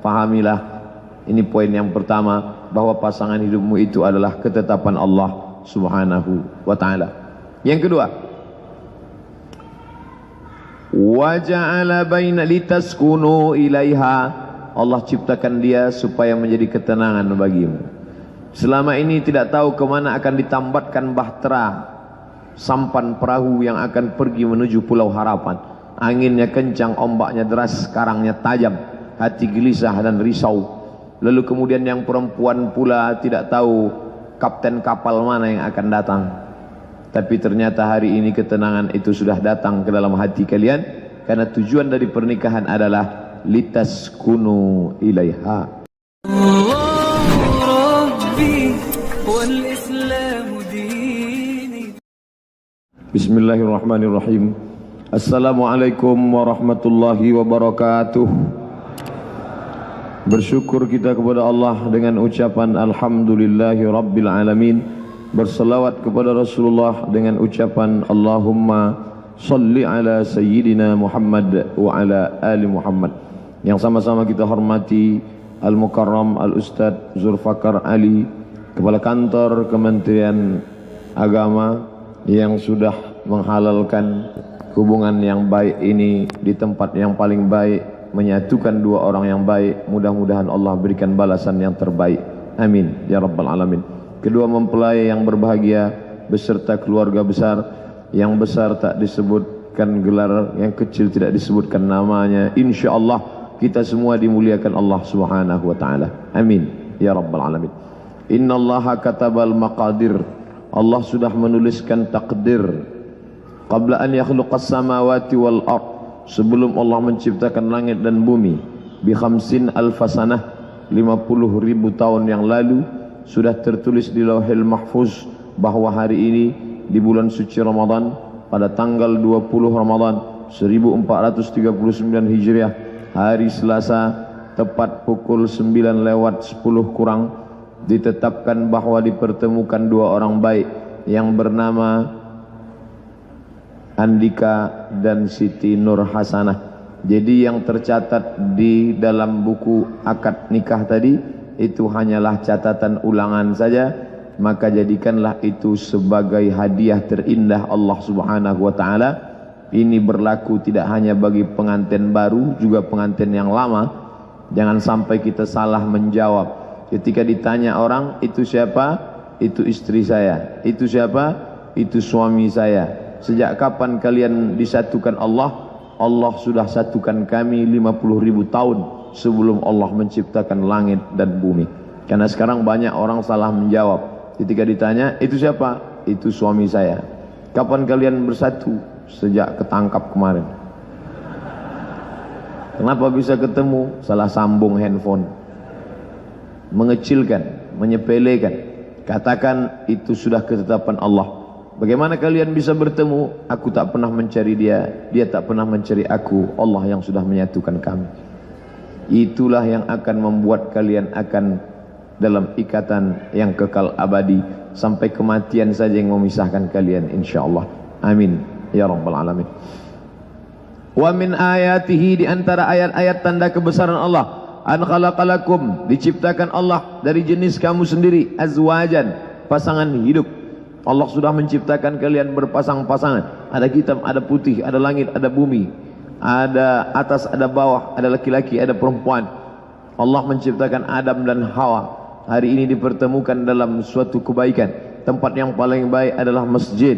Pahamilah, ini poin yang pertama, bahwa pasangan hidupmu itu adalah ketetapan Allah Subhanahu wa ta'ala. Yang kedua, wa ja'ala baina litaskunu ilaiha, Allah ciptakan dia supaya menjadi ketenangan bagimu. Selama ini tidak tahu kemana akan ditambatkan bahtera sampan perahu yang akan pergi menuju Pulau Harapan. Anginnya kencang, ombaknya deras, karangnya tajam, hati gelisah dan risau. Lalu kemudian yang perempuan pula tidak tahu kapten kapal mana yang akan datang. Tapi ternyata hari ini ketenangan itu sudah datang ke dalam hati kalian, karena tujuan dari pernikahan adalah litaskunu ilaiha. Bismillahirrahmanirrahim. Assalamualaikum warahmatullahi wabarakatuh. Bersyukur kita kepada Allah dengan ucapan Alhamdulillahi Rabbil Alamin. Berselawat kepada Rasulullah dengan ucapan Allahumma salli ala Sayyidina Muhammad wa ala ali Muhammad. Yang sama-sama kita hormati Al-Mukarram Al-Ustadz Zulfakar Ali, Kepala Kantor Kementerian Agama, yang sudah menghalalkan hubungan yang baik ini di tempat yang paling baik, menyatukan dua orang yang baik. Mudah-mudahan Allah berikan balasan yang terbaik, amin ya rabbal alamin. Kedua mempelai yang berbahagia beserta keluarga besar, yang besar tak disebutkan gelar, yang kecil tidak disebutkan namanya, insyaallah kita semua dimuliakan Allah Subhanahu wa ta'ala, amin ya rabbal alamin. Innallaha katabal maqadir, Allah sudah menuliskan takdir qabla an yakhluqas samawati wal ard, sebelum Allah menciptakan langit dan bumi, bi khamsin alfasanah, 50.000 tahun yang lalu sudah tertulis di Lauhil Mahfuz bahwa hari ini di bulan suci Ramadan pada tanggal 20 Ramadan 1439 Hijriah, hari Selasa, tepat pukul 9:10 kurang, ditetapkan bahwa dipertemukan dua orang baik yang bernama Andika dan Siti Nur Hasanah. Jadi yang tercatat di dalam buku akad nikah tadi itu hanyalah catatan ulangan saja, maka jadikanlah itu sebagai hadiah terindah Allah Subhanahu wa ta'ala. Ini berlaku tidak hanya bagi pengantin baru, juga pengantin yang lama. Jangan sampai kita salah menjawab. Ketika ditanya orang, itu siapa? Itu istri saya. Itu siapa? Itu suami saya. Sejak kapan kalian disatukan Allah? Allah sudah satukan kami 50.000 tahun sebelum Allah menciptakan langit dan bumi. Karena sekarang banyak orang salah menjawab. Ketika ditanya, itu siapa? Itu suami saya. Kapan kalian bersatu? Sejak ketangkap kemarin. Kenapa bisa ketemu? Salah sambung handphone. Mengecilkan, menyepelekan. Katakan itu sudah ketetapan Allah. Bagaimana kalian bisa bertemu? Aku tak pernah mencari dia, dia tak pernah mencari aku. Allah yang sudah menyatukan kami. Itulah yang akan membuat kalian akan dalam ikatan yang kekal abadi, sampai kematian saja yang memisahkan kalian, insyaallah. Amin ya rabbal alamin. Wa min ayatihi, di antara ayat-ayat tanda kebesaran Allah, an khalaqalakum, diciptakan Allah dari jenis kamu sendiri, azwajan, pasangan hidup. Allah sudah menciptakan kalian berpasang-pasangan. Ada hitam, ada putih, ada langit, ada bumi, ada atas, ada bawah, ada laki-laki, ada perempuan. Allah menciptakan Adam dan Hawa. Hari ini dipertemukan dalam suatu kebaikan. Tempat yang paling baik adalah masjid.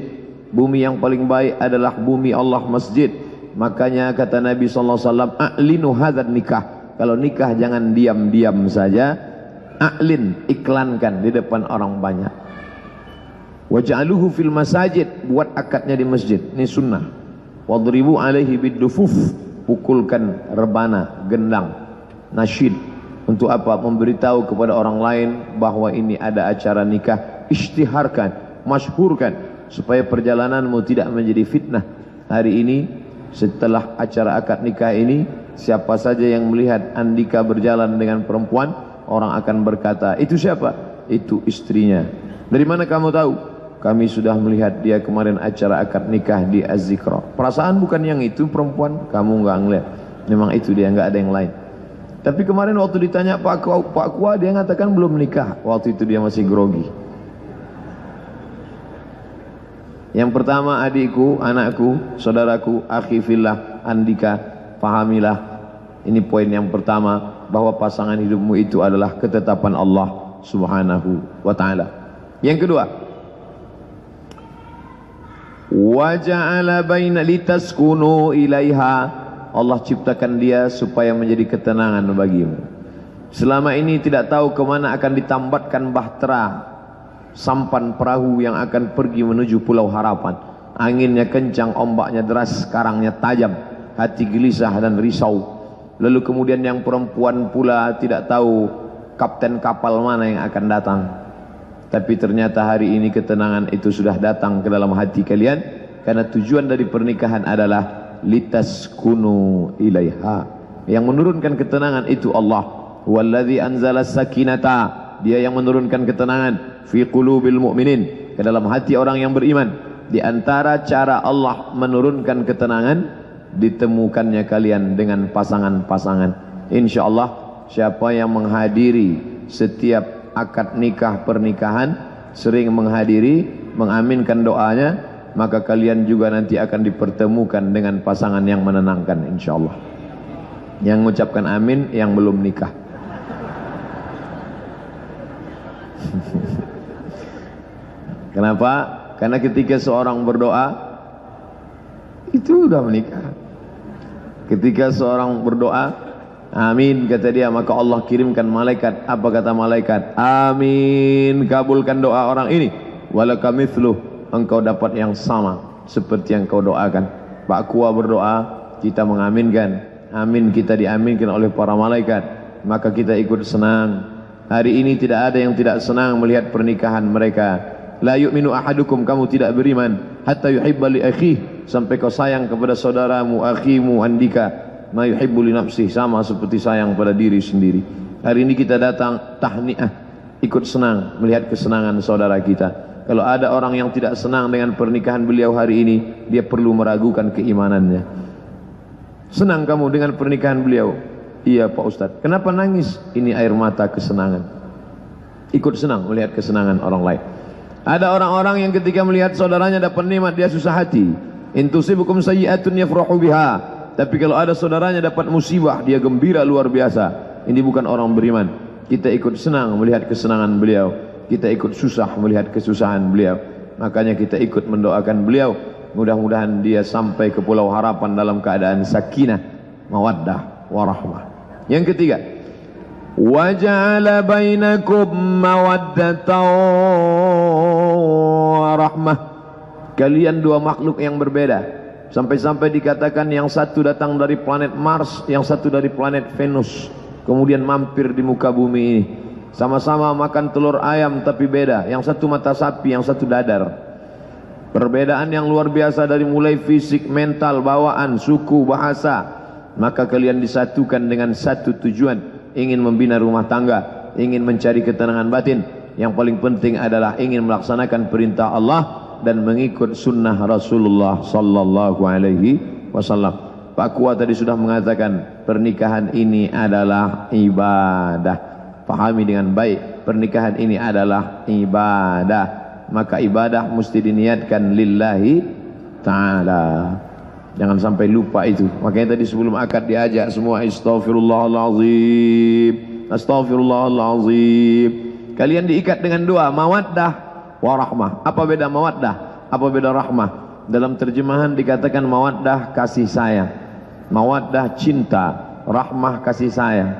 Bumi yang paling baik adalah bumi Allah, masjid. Makanya kata Nabi SAW, a'linu hadzal nikah. Kalau nikah jangan diam-diam saja. A'lin, iklankan di depan orang banyak. Waj'aluhu fil masajid, buat akadnya di masjid. Ini sunnah. Wadribu alaihi biddufuf, pukulkan rebana, gendang, nasyid. Untuk apa? Memberitahu kepada orang lain bahwa ini ada acara nikah. Isytiharkan, masyhurkan, supaya perjalananmu tidak menjadi fitnah. Hari ini setelah acara akad nikah ini, siapa saja yang melihat Andika berjalan dengan perempuan, orang akan berkata, itu siapa? Itu istrinya. Dari mana kamu tahu? Kami sudah melihat dia kemarin acara akad nikah di Az-Zikra. Perasaan bukan yang itu perempuan, kamu enggak ngeliat. Memang itu dia, enggak ada yang lain. Tapi kemarin waktu ditanya Pak Kua, dia mengatakan belum nikah. Waktu itu dia masih grogi. Yang pertama, adikku, anakku, saudaraku, akhi fillah, Andika, pahamilah. Ini poin yang pertama, bahwa pasangan hidupmu itu adalah ketetapan Allah Subhanahu wa ta'ala. Yang kedua, wa ja'ala baina litaskunu ilaiha, Allah ciptakan dia supaya menjadi ketenangan bagimu. Selama ini tidak tahu kemana akan ditambatkan bahtera sampan perahu yang akan pergi menuju Pulau Harapan. Anginnya kencang, ombaknya deras, karangnya tajam, hati gelisah dan risau. Lalu kemudian yang perempuan pula tidak tahu kapten kapal mana yang akan datang. Tapi ternyata hari ini ketenangan itu sudah datang ke dalam hati kalian, karena tujuan dari pernikahan adalah litaskunu ilaiha. Yang menurunkan ketenangan itu Allah. Walladzi anzala sakinata, dia yang menurunkan ketenangan fi qulubil mu'minin, ke dalam hati orang yang beriman. Di antara cara Allah menurunkan ketenangan, ditemukannya kalian dengan pasangan-pasangan. InsyaAllah siapa yang menghadiri setiap akad nikah pernikahan, sering menghadiri, mengaminkan doanya, maka kalian juga nanti akan dipertemukan dengan pasangan yang menenangkan insyaallah. Yang mengucapkan amin yang belum nikah. Kenapa? Karena ketika seorang berdoa itu sudah menikah. Ketika seorang berdoa amin kata dia, maka Allah kirimkan malaikat. Apa kata malaikat? Amin, kabulkan doa orang ini. Walaka mithluh, engkau dapat yang sama seperti yang kau doakan. Pak Kua berdoa, kita mengaminkan. Amin kita diaminkan oleh para malaikat, maka kita ikut senang. Hari ini tidak ada yang tidak senang melihat pernikahan mereka. La yu'minu ahadukum, kamu tidak beriman, hatta yuhibba li akhihi, sampai kau sayang kepada saudaramu, akhimu, Andika, ma yuhibbu li nafsihi, sama seperti sayang pada diri sendiri. Hari ini kita datang tahniah, ikut senang melihat kesenangan saudara kita. Kalau ada orang yang tidak senang dengan pernikahan beliau hari ini, dia perlu meragukan keimanannya. Senang kamu dengan pernikahan beliau? Iya Pak Ustadz. Kenapa nangis? Ini air mata kesenangan. Ikut senang melihat kesenangan orang lain. Ada orang-orang yang ketika melihat saudaranya dapat nikmat, dia susah hati. Intusibukum sayyi'atun yafrahu biha. Tapi kalau ada saudaranya dapat musibah, dia gembira luar biasa. Ini bukan orang beriman. Kita ikut senang melihat kesenangan beliau, kita ikut susah melihat kesusahan beliau. Makanya kita ikut mendoakan beliau, mudah-mudahan dia sampai ke Pulau Harapan dalam keadaan sakinah, mawaddah, warahmah. Yang ketiga, wa ja'ala bainakum mawaddatan wa rahmah. Kalian dua makhluk yang berbeda, sampai-sampai dikatakan yang satu datang dari planet Mars, yang satu dari planet Venus, kemudian mampir di muka bumi ini. Sama-sama makan telur ayam tapi beda, yang satu mata sapi, yang satu dadar. Perbedaan yang luar biasa dari mulai fisik, mental, bawaan, suku, bahasa. Maka kalian disatukan dengan satu tujuan, ingin membina rumah tangga, ingin mencari ketenangan batin. Yang paling penting adalah ingin melaksanakan perintah Allah dan mengikut sunnah Rasulullah sallallahu alaihi wasallam. Pak Kua tadi sudah mengatakan pernikahan ini adalah ibadah. Pahami dengan baik, pernikahan ini adalah ibadah. Maka ibadah mesti diniatkan lillahi ta'ala. Jangan sampai lupa itu. Makanya tadi sebelum akad diajak semua astaghfirullahalazim, astaghfirullahalazim. Kalian diikat dengan doa mawaddah warahmah. Apa beda mawaddah? Apa beda rahmah? Dalam terjemahan dikatakan mawaddah kasih sayang, mawaddah cinta, rahmah kasih sayang.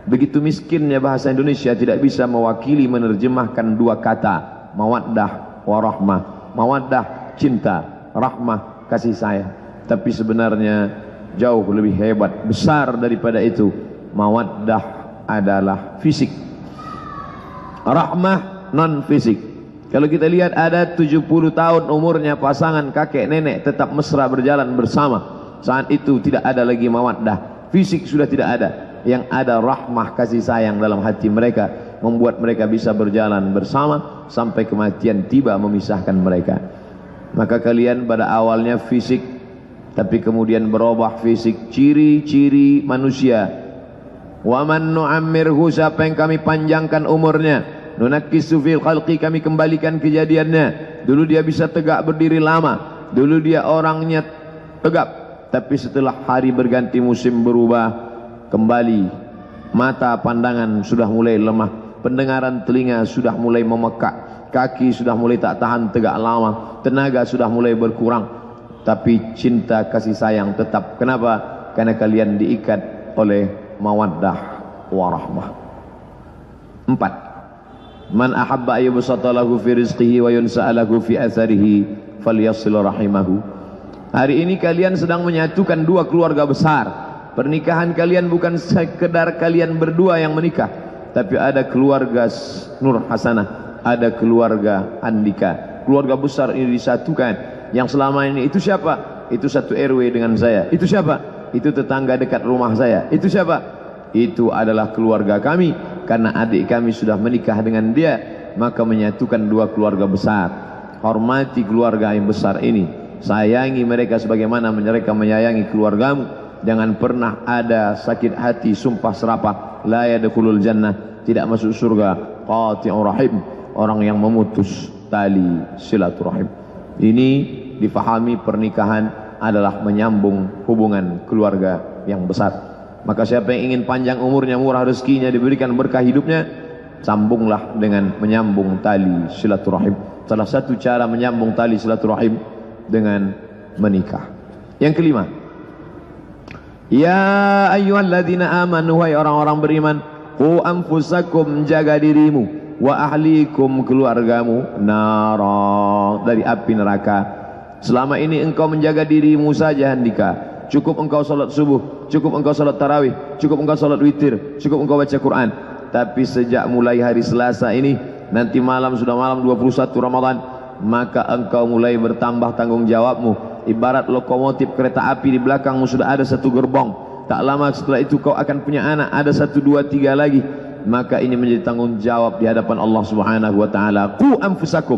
Begitu miskinnya bahasa Indonesia tidak bisa mewakili menerjemahkan dua kata mawaddah warahmah. Mawaddah cinta, rahmah kasih sayang. Tapi sebenarnya jauh lebih hebat, besar daripada itu. Mawaddah adalah fisik, rahmah non fisik. Kalau kita lihat ada 70 tahun umurnya pasangan kakek nenek tetap mesra berjalan bersama. Saat itu tidak ada lagi mawaddah, fisik sudah tidak ada. Yang ada rahmah kasih sayang dalam hati mereka, membuat mereka bisa berjalan bersama sampai kematian tiba memisahkan mereka. Maka kalian pada awalnya fisik, tapi kemudian berubah fisik. Ciri-ciri manusia Wa man nu'ammirhu, siapa yang kami panjangkan umurnya, nunakkisu fil khalqi, kami kembalikan kejadiannya. Dulu dia bisa tegak berdiri lama, dulu dia orangnya tegap, tapi setelah hari berganti, musim berubah, kembali mata pandangan sudah mulai lemah, pendengaran telinga sudah mulai memekak, kaki sudah mulai tak tahan tegak lama, tenaga sudah mulai berkurang, tapi cinta kasih sayang tetap. Kenapa? Karena kalian diikat oleh mawaddah warahmah. 4. Man ahabba ayyubsata lahu fi rizqihi wa yunsa'alahu fi atharihi falyasil rahimahu. Hari ini kalian sedang menyatukan dua keluarga besar. Pernikahan kalian bukan sekedar kalian berdua yang menikah, tapi ada keluarga Nur Hasanah, ada keluarga Andika. Keluarga besar ini disatukan. Yang selama ini itu siapa? Itu satu RW dengan saya. Itu siapa? Itu tetangga dekat rumah saya. Itu siapa? Itu adalah keluarga kami. Karena adik kami sudah menikah dengan dia, maka menyatukan dua keluarga besar. Hormati keluarga yang besar ini, sayangi mereka sebagaimana mereka menyayangi keluargamu. Jangan pernah ada sakit hati, sumpah serapah. La yadkhulul jannah, tidak masuk surga qati'ur rahim, orang yang memutus tali silaturahim. Ini difahami pernikahan adalah menyambung hubungan keluarga yang besar. Maka siapa yang ingin panjang umurnya, murah rezekinya, diberikan berkah hidupnya, sambunglah dengan menyambung tali silaturahim. Salah satu cara menyambung tali silaturahim dengan menikah. Yang kelima, ya ayyuhalladzina amanu, wahai orang-orang beriman, qu anfusakum, jaga dirimu, wa ahlikum, keluargamu, nara, dari api neraka. Selama ini engkau menjaga dirimu saja, Handika. Cukup engkau salat subuh, cukup engkau salat tarawih, cukup engkau salat witir, cukup engkau baca Quran. Tapi sejak mulai hari Selasa ini, nanti malam sudah malam 21 Ramadan, maka engkau mulai bertambah tanggung jawabmu. Ibarat lokomotif kereta api, di belakangmu sudah ada satu gerbong. Tak lama setelah itu kau akan punya anak, ada 1, 2, 3 lagi. Maka ini menjadi tanggung jawab di hadapan Allah Subhanahu wa taala. Qu anfusakum,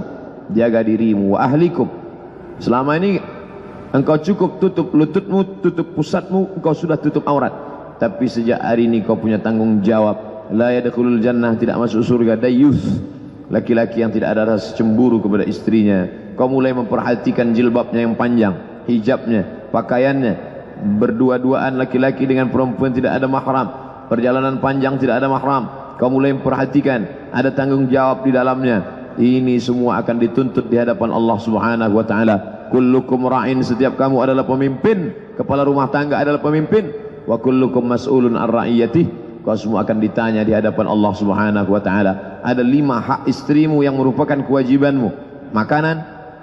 jaga dirimu, wa ahlikum. Selama ini engkau cukup tutup lututmu, tutup pusatmu, engkau sudah tutup aurat. Tapi sejak hari ini kau punya tanggung jawab. La yadkhulul jannah, tidak masuk surga dayyus, laki-laki yang tidak ada rasa cemburu kepada istrinya. Kau mulai memperhatikan jilbabnya yang panjang, hijabnya, pakaiannya. Berdua-duaan laki-laki dengan perempuan tidak ada mahram, perjalanan panjang tidak ada mahram. Kau mulai memperhatikan, ada tanggung jawab di dalamnya. Ini semua akan dituntut di hadapan Allah Subhanahu wa taala. Kullukum ra'in, setiap kamu adalah pemimpin, kepala rumah tangga adalah pemimpin. Wa kullukum mas'ulun an ra'iyatih, kau semua akan ditanya di hadapan Allah Subhanahu wa taala. Ada 5 hak istrimu yang merupakan kewajibanmu: makanan,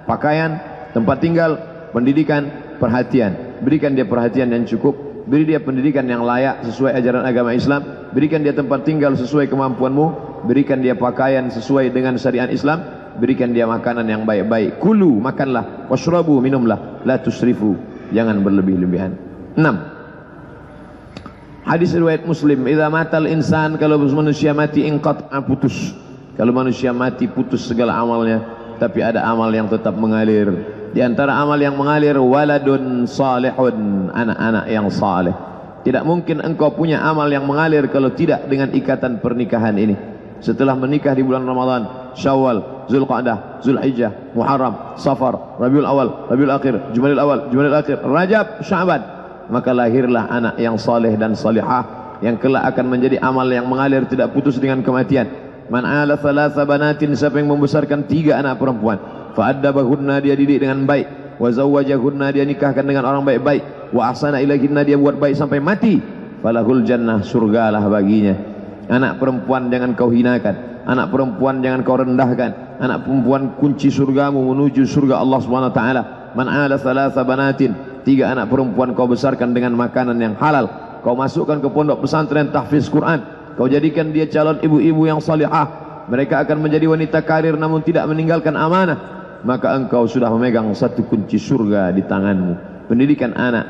pakaian, tempat tinggal, pendidikan, perhatian. Berikan dia perhatian yang cukup, beri dia pendidikan yang layak sesuai ajaran agama Islam, berikan dia tempat tinggal sesuai kemampuanmu, berikan dia pakaian sesuai dengan syariat Islam, berikan dia makanan yang baik-baik. Kulu, makanlah, washrabu, minumlah, la tusrifu, jangan berlebih-lebihan. 6. Hadis riwayat Muslim, idza matal insan, kalau manusia mati, inqata'a, putus. Kalau manusia mati, putus segala amalnya, tapi ada amal yang tetap mengalir. Di antara amal yang mengalir, waladun salihun, anak-anak yang saleh. Tidak mungkin engkau punya amal yang mengalir kalau tidak dengan ikatan pernikahan ini. Setelah menikah di bulan Ramadan, Syawal, Zulqa'dah, Zulhijjah, Muharram, Safar, Rabiul Awal, Rabiul Akhir, Jumadil Awal, Jumadil Akhir, Rajab, Sya'ban, maka lahirlah anak yang saleh dan salihah yang kelak akan menjadi amal yang mengalir tidak putus dengan kematian. Man ala thalatha banatin, siapa yang membesarkan 3 anak perempuan, fa'addabahunna, dia didik dengan baik, wa zawwajahunna, dia nikahkan dengan orang baik-baik, wa ahsana ilaihinna, dia buat baik sampai mati, falahul jannah, surgalah baginya. Anak perempuan jangan kau hinakan, anak perempuan jangan kau rendahkan. Anak perempuan kunci surgamu menuju surga Allah Subhanahu wa taala. Man ala thalatha banatin, 3 anak perempuan kau besarkan dengan makanan yang halal. Kau masukkan ke pondok pesantren tahfiz Quran, kau jadikan dia calon ibu-ibu yang salihah. Mereka akan menjadi wanita karir namun tidak meninggalkan amanah. Maka engkau sudah memegang satu kunci surga di tanganmu. Pendidikan anak.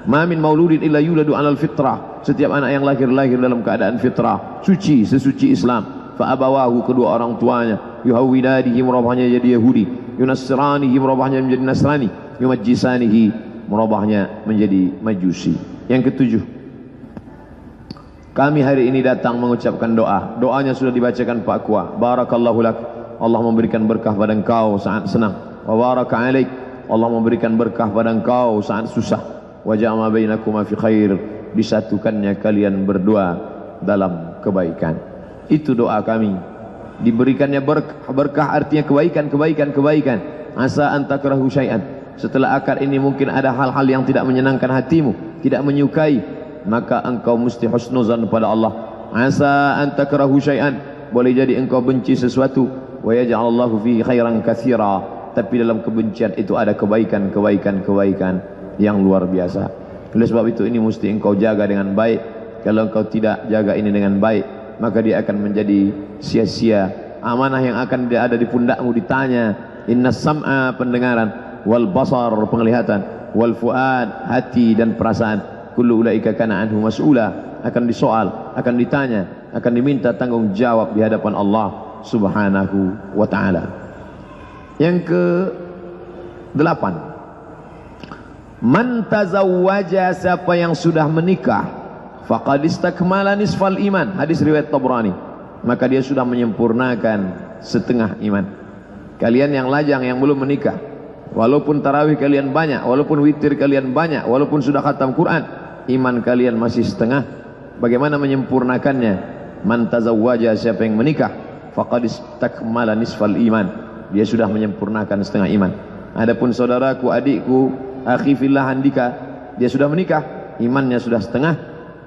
Ma min mauludin illa yuladu 'alal fitrah. Setiap anak yang lahir dalam keadaan fitrah, suci, sesuci Islam. Fa abawahu, kedua orang tuanya, yuhawwidanihi, merubahnya jadi Yahudi, yunassiranihi, merubahnya menjadi Nasrani, yumajjisanihi, merubahnya menjadi Majusi. Yang ketujuh, Kami hari ini datang mengucapkan doa. Doanya sudah dibacakan Pak Kua. Barakallahu lak. Allah memberikan berkah pada engkau saat senang. Wa baraka alaik. Allah memberikan berkah pada engkau saat susah. Wa ja'ama bainakuma fi khair. Disatukannya kalian berdua dalam kebaikan. Itu doa kami. Diberikannya berkah artinya kebaikan. Asa an takrahu syai'an. Setelah akad ini mungkin ada hal-hal yang tidak menyenangkan hatimu, tidak menyukai, maka engkau mesti husnuzan pada Allah. Asa an takrahu syai'an, boleh jadi engkau benci sesuatu, wa yaj'alallahu fihi khairan katsira, tapi dalam kebencian itu ada kebaikan yang luar biasa. Oleh sebab itu ini mesti engkau jaga dengan baik. Kalau engkau tidak jaga ini dengan baik, maka dia akan menjadi sia-sia. Amanah yang akan ada di pundakmu ditanya. Innas sam'a, pendengaran, wal basar, penglihatan, wal fuad, hati dan perasaan, kullu ulaika kana anhu mas'ula, akan disoal, akan ditanya, akan diminta tanggung jawab di hadapan Allah Subhanahu wa ta'ala. Yang ke-8, man tazawwaja, siapa yang sudah menikah, faqad istakmala nisfal iman, hadis riwayat Tabrani, maka dia sudah menyempurnakan setengah iman. Kalian yang lajang, yang belum menikah, walaupun tarawih kalian banyak, walaupun witir kalian banyak, walaupun sudah khatam Quran, iman kalian masih setengah. Bagaimana menyempurnakannya? Man tazawwaja, siapa yang menikah, faqad istakmala nisfal iman, dia sudah menyempurnakan setengah iman. Adapun saudaraku, adikku, akhi fillah Handika, dia sudah menikah, imannya sudah setengah,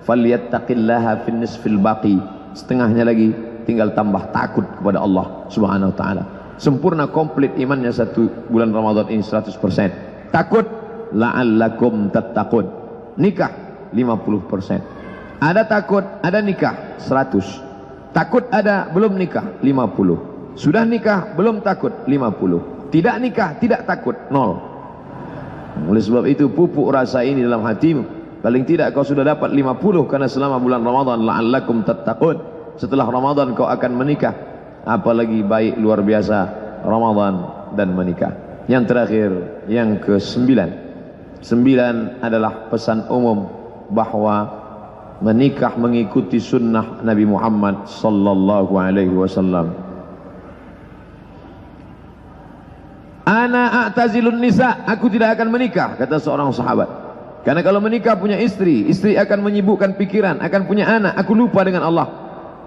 falyattaqillaha fin nisfil baqi, setengahnya lagi tinggal tambah takut kepada Allah Subhanahu wa ta'ala. Sempurna komplit imannya 1 bulan Ramadan ini 100%. Takut, la'allakum tattaqun. Nikah 50%. Ada takut, ada nikah 100. Takut ada, belum nikah 50. Sudah nikah, belum takut 50. Tidak nikah, tidak takut 0. Oleh sebab itu pupuk rasa ini dalam hatimu. Paling tidak kau sudah dapat 50, karena selama bulan Ramadan la'allakum tattaqun. Setelah Ramadan kau akan menikah. Apalagi baik luar biasa Ramadan dan menikah. Yang terakhir, yang ke-9. 9 adalah pesan umum bahwa menikah mengikuti sunnah Nabi Muhammad sallallahu alaihi wasallam. Ana a'tazilun nisa, aku tidak akan menikah, kata seorang sahabat. Karena kalau menikah punya istri, istri akan menyibukkan pikiran, akan punya anak, aku lupa dengan Allah.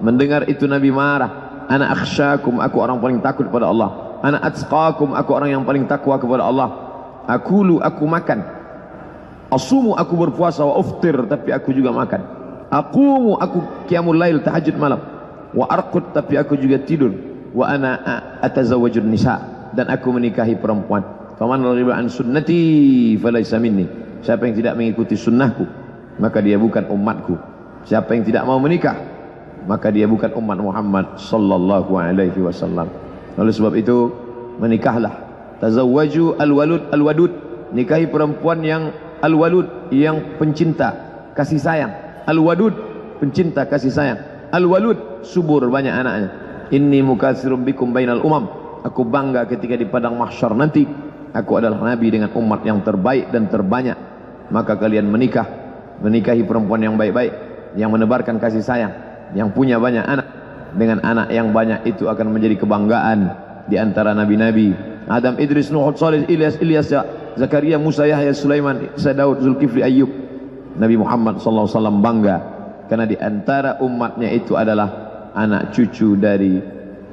Mendengar itu Nabi marah. Ana akhsyakum, aku orang paling takut kepada Allah. Ana atqakum, aku orang yang paling takwa kepada Allah. Akulu, aku makan. Asumu, aku berpuasa. Wa uftir, tapi aku juga makan. Aqumu, aku qiyamul lail, tahajud malam. Wa arqud, tapi aku juga tidur. Wa ana atazawwajun nisa, dan aku menikahi perempuan. Faman raghiba an sunnati falaysa minni, siapa yang tidak mengikuti sunnahku, maka dia bukan umatku. Siapa yang tidak mau menikah, maka dia bukan umat Muhammad sallallahu alaihi wasallam. Oleh sebab itu menikahlah. Tazawwaju al-wadud, nikahi perempuan yang al-walud, yang pencinta kasih sayang. Al-wadud, pencinta kasih sayang. Al-walud, subur, banyak anaknya. Inni mukatsirum bikum bainal umam, aku bangga ketika di padang mahsyar nanti aku adalah nabi dengan umat yang terbaik dan terbanyak. Maka kalian menikah, menikahi perempuan yang baik-baik, yang menebarkan kasih sayang, yang punya banyak anak. Dengan anak yang banyak itu akan menjadi kebanggaan di antara nabi-nabi. Adam, Idris, Nuh, Salih, Ilyas, Zakaria, Musa, Yahya, Sulaiman, Isa, Daud, Zulkifli, Ayyub. Nabi Muhammad sallallahu alaihi wasallam bangga karena di antara umatnya itu adalah anak cucu dari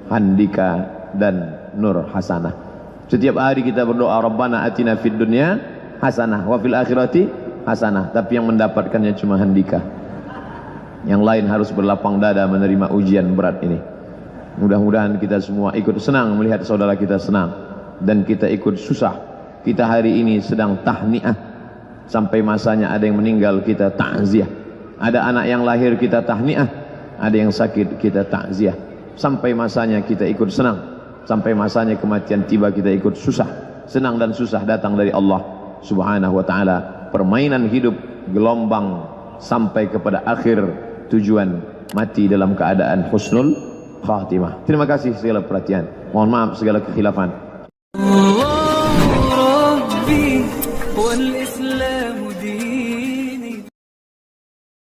Handika dan Nur Hasanah. Setiap hari kita berdoa, Rabbana atina fid dunya hasanah wa fil akhirati hasanah, tapi yang mendapatkannya cuma Handika. Yang lain harus berlapang dada menerima ujian berat ini. Mudah-mudahan kita semua ikut senang melihat saudara kita senang, dan kita ikut susah. Kita hari ini sedang tahniah, sampai masanya ada yang meninggal kita takziah. Ada anak yang lahir kita tahniah, ada yang sakit kita takziah. Sampai masanya kita ikut senang, sampai masanya kematian tiba kita ikut susah. Senang dan susah datang dari Allah Subhanahu wa ta'ala. Permainan hidup gelombang sampai kepada akhir tujuan, mati dalam keadaan husnul khatimah. Terima kasih segala perhatian. Mohon maaf segala kekhilafan.